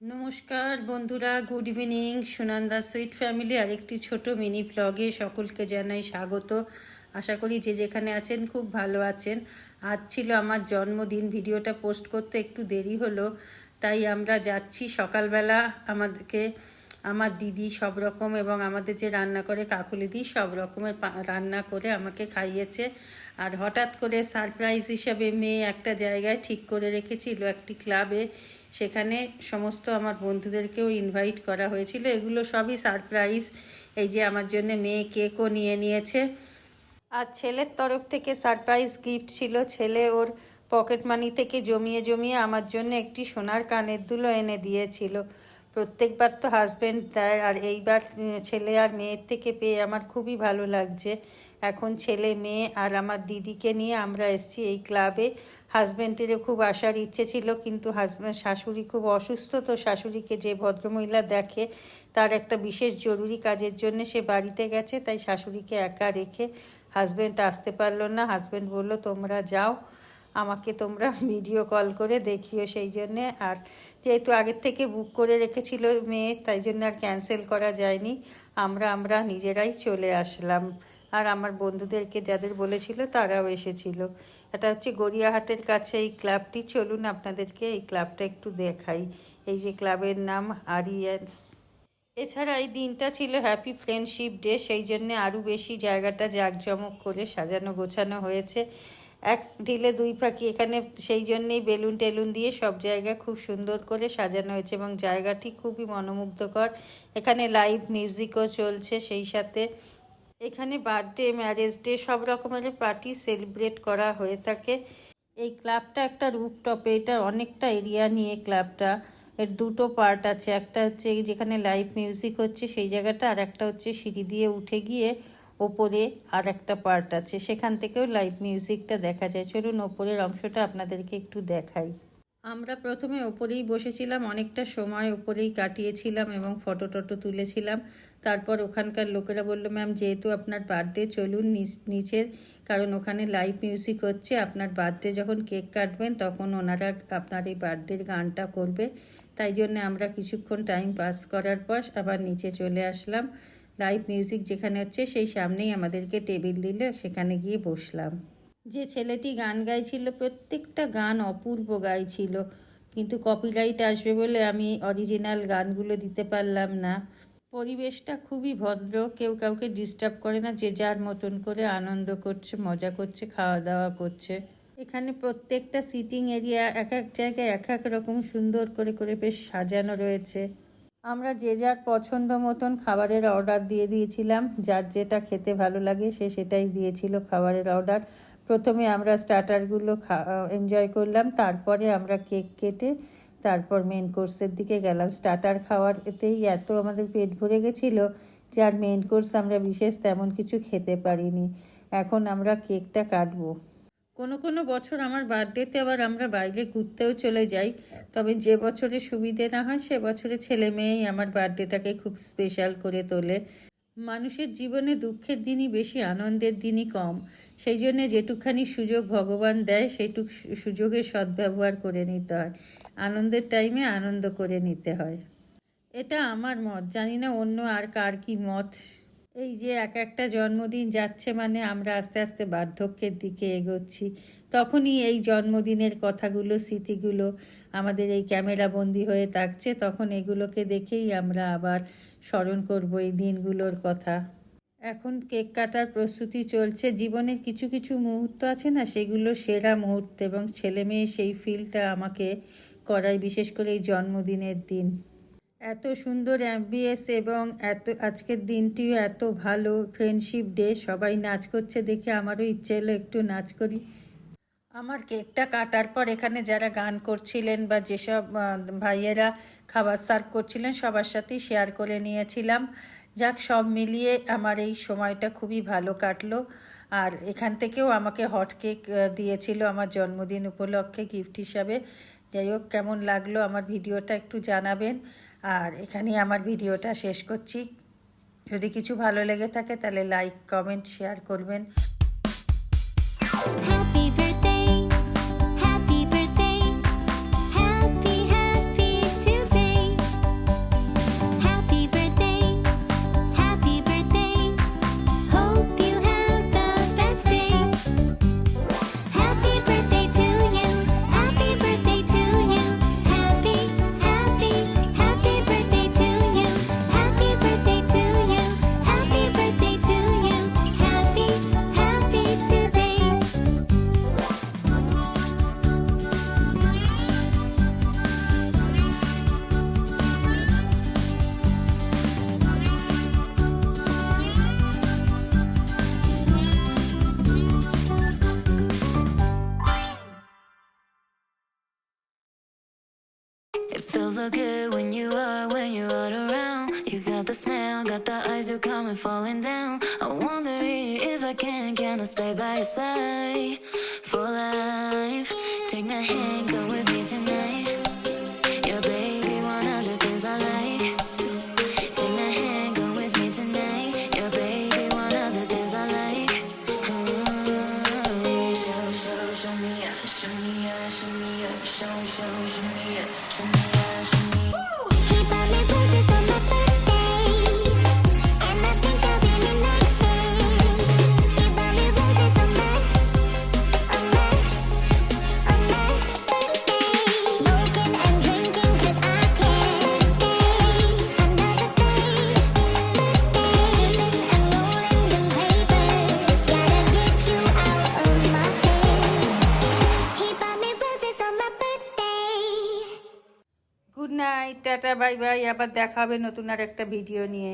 নমস্কার বন্ধুরা, good evening. Sunanda sweet family আরেকটি ছোট মিনি ব্লগে সকলকে জানাই স্বাগত। আশা করি যে যেখানে আছেন খুব ভালো আছেন। আজ ছিল আমার জন্মদিন, ভিডিওটা পোস্ট করতে একটু দেরি হলো, তাই আমরা যাচ্ছি সকালবেলা। আমার দিদি সব রকম এবং আমাদের যে রান্না করে কাকুলিদি সব রকমের রান্না করে আমাকে খাইয়েছে। আর হঠাৎ করে সারপ্রাইজ হিসাবে মেয়ে একটা জায়গায় ঠিক করে রেখেছিল, একটি ক্লাবে। সেখানে সমস্ত আমার বন্ধুদেরকেও ইনভাইট করা হয়েছিল। এগুলো সবই সারপ্রাইজ। এই যে আমার জন্য মেয়ে কেকও নিয়ে নিয়েছে। আর ছেলের তরফ থেকে সারপ্রাইজ গিফট ছিল। ছেলে ওর পকেট মানি থেকে জমিয়ে জমিয়ে আমার জন্য একটি সোনার কানের দুল এনে দিয়েছিল। প্রত্যেকবার তো হাজব্যান্ড দেয়, আর এইবার ছেলে আর মেয়ের থেকে পেয়ে আমার খুবই ভালো লাগছে। এখন ছেলে মেয়ে আর আমার দিদিকে নিয়ে আমরা এসেছি এই ক্লাবে। হাজব্যান্ডেরও খুব আসার ইচ্ছে ছিল, কিন্তু শাশুড়ি খুব অসুস্থ, তো শাশুড়িকে যে ভদ্রমহিলা দেখে তার একটা বিশেষ জরুরি কাজের জন্য সে বাড়িতে গেছে, তাই শাশুড়িকে একা রেখে হাজব্যান্ড আসতে পারলো না। হাজব্যান্ড বলল তোমরা যাও, আমাকে তোমরা ভিডিও কল করে দেখিও। সেই জন্যে, আর যেহেতু আগের থেকে বুক করে রেখেছিল মেয়ে, তাই জন্য আর ক্যান্সেল করা যায়নি। আমরা নিজেরাই চলে আসলাম। আর আমার বন্ধুদেরকে যাদের বলেছিল তারাও এসেছিল। এটা হচ্ছে গড়িয়াহাটের কাছে এই ক্লাবটি। চলুন আপনাদেরকে এই ক্লাবটা একটু দেখাই। এই যে ক্লাবের নাম আরিয়ান্স। এছাড়া এই দিনটা ছিল হ্যাপি ফ্রেন্ডশিপ ডে, সেই জন্যে আরও বেশি জায়গাটা জাঁকজমক করে সাজানো গোছানো হয়েছে। এক ঢিলে দুই পাখি এখানে, সেই জন্যেই বেলুন টেলুন দিয়ে সব জায়গা খুব সুন্দর করে সাজানো হয়েছে এবং জায়গাটি খুবই মনোমুগ্ধকর। এখানে লাইভ মিউজিকও চলছে। সেই সাথে এখানে বার্থডে, ম্যারেজ ডে সব রকমের পার্টি সেলিব্রেট করা হয়ে থাকে। এই ক্লাবটা একটা রুফটপে, এটা অনেকটা এরিয়া নিয়ে ক্লাবটা। এর দুটো পার্ট আছে, একটা হচ্ছে যেখানে লাইভ মিউজিক হচ্ছে সেই জায়গাটা, আর একটা হচ্ছে সিঁড়ি দিয়ে উঠে গিয়ে ওপরে আর একটা পার্ট আছে, সেখান থেকেও লাইভ মিউজিকটা দেখা যায়। চলুন ওপরের অংশটা আপনাদেরকে একটু দেখাই। আমরা প্রথমে ওপরেই বসেছিলাম, অনেকটা সময় ওপরেই কাটিয়েছিলাম এবং ফটো টটো তুলেছিলাম। তারপর ওখানকার লোকেরা বলল ম্যাম যেহেতু আপনার বার্থডে চলুন নিচের, কারণ ওখানে লাইভ মিউজিক হচ্ছে। আপনার বার্থডে যখন কেক কাটবেন তখন ওনারা আপনার এই বার্থডের গানটা করবে। তাই জন্য আমরা কিছুক্ষণ টাইম পাস করার পর আবার নিচে চলে আসলাম। লাইভ মিউজিক যেখানে হচ্ছে সেই সামনেই আমাদেরকে টেবিল দিল, সেখানে গিয়ে বসলাম। যে ছেলেটি গান গাইছিল প্রত্যেকটা গান অপূর্ব গাইছিল, কিন্তু কপিরাইট আসবে বলে আমি অরিজিনাল গানগুলো দিতে পারলাম না। পরিবেশটা খুবই ভদ্র, কেউ কাউকে ডিস্টার্ব করে না, যে যার মতন করে আনন্দ করছে, মজা করছে, খাওয়া দাওয়া করছে। এখানে প্রত্যেকটা সিটিং এরিয়া এক এক জায়গায় এক এক রকম সুন্দর করে করে বেশ সাজানো রয়েছে। আমরা যে যার পছন্দ মতন খাবারের অর্ডার দিয়ে দিয়েছিলাম। যার যেটা খেতে ভালো লাগে সে সেটাই দিয়েছিল খাবারের অর্ডার। প্রথমে আমরা স্টার্টারগুলো এনজয় করলাম, তারপরে আমরা কেক কেটে তারপর মেন কোর্সের দিকে গেলাম। স্টার্টার খাওয়ার এতেই এত আমাদের পেট ভরে গেছিলো যে আর মেন কোর্স আমরা বিশেষ তেমন কিছু খেতে পারিনি। এখন আমরা কেকটা কাটবো। কোনো কোনো বছর আমার বার্থডেতে আবার আমরা বাইরে ঘুরতেও চলে যাই, তবে যে বছরে সুবিধে না হয় সে বছরে ছেলে মেয়েই আমার বার্থডেটাকে খুব স্পেশাল করে তোলে। মানুষের জীবনে দুঃখের দিনই বেশি, আনন্দের দিনই কম। সেই জন্যে যেটুকখানি সুযোগ ভগবান দেয় সেইটুক সুযোগের সদ্ব্যবহার করে নিতে হয়। আনন্দের টাইমে আনন্দ করে নিতে হয়। এটা আমার মত, জানি না অন্য আর কার কি মত। এই যে এক একটা জন্মদিন যাচ্ছে মানে আমরা আস্তে আস্তে বার্ধক্যের দিকে এগোচ্ছি। তখনই এই জন্মদিনের কথাগুলো, স্মৃতিগুলো আমাদের এই ক্যামেরা বন্দি হয়ে থাকছে, তখন এগুলোকে দেখেই আমরা আবার স্মরণ করব এই দিনগুলোর কথা। এখন কেক কাটার প্রস্তুতি চলছে। জীবনের কিছু কিছু মুহূর্ত আছে না, সেগুলো সেরা মুহূর্ত, এবং ছেলে মেয়ে সেই ফিলটা আমাকে করায়, বিশেষ করে এই জন্মদিনের দিন। এত সুন্দর অ্যাম্বিয়েন্স এবং আজকের দিনটিও এত ভালো, ফ্রেন্ডশিপ ডে, সবাই নাচ করছে দেখে আমারও ইচ্ছে হলো একটু নাচ করি। আমার কেকটা কাটার পর এখানে যারা গান করছিলেন বা যেসব ভাইয়েরা খাবার সার্ভ করছিলেন সবার সাথেই শেয়ার করে নিয়েছিলাম। যাক, সব মিলিয়ে আমার এই সময়টা খুবই ভালো কাটলো। আর এখান থেকেও আমাকে হট কেক দিয়েছিল আমার জন্মদিন উপলক্ষে গিফট হিসাবে। যাই হোক, কেমন লাগলো আমার ভিডিওটা একটু জানাবেন। আর এখানেই আমার ভিডিওটা শেষ করছি। যদি কিছু ভালো লেগে থাকে তাহলে লাইক, কমেন্ট, শেয়ার করবেন। Happy birthday, happy birthday, happy today. feels so good when you are around. You got the smell, got the eyes, you come and falling down. I wonder if I can I stay by your side for life? Take my hand, go with me tonight. Your baby, one of the things I like. Take my hand, go with me tonight. Your baby, one of the things I like. Show me out, show me out, show me out, show me out, show me out, show me out. He bought me roses on my birthday, and I think I'll be in nothing. He bought me roses on my birthday. Smoking and drinking 'cause I can't face another day. Sipping and rolling them papers, gotta get you out of my face. He bought me roses on my birthday. Good night, tata, bye bye. আবার দেখা হবে নতুন আর একটা video নিয়ে।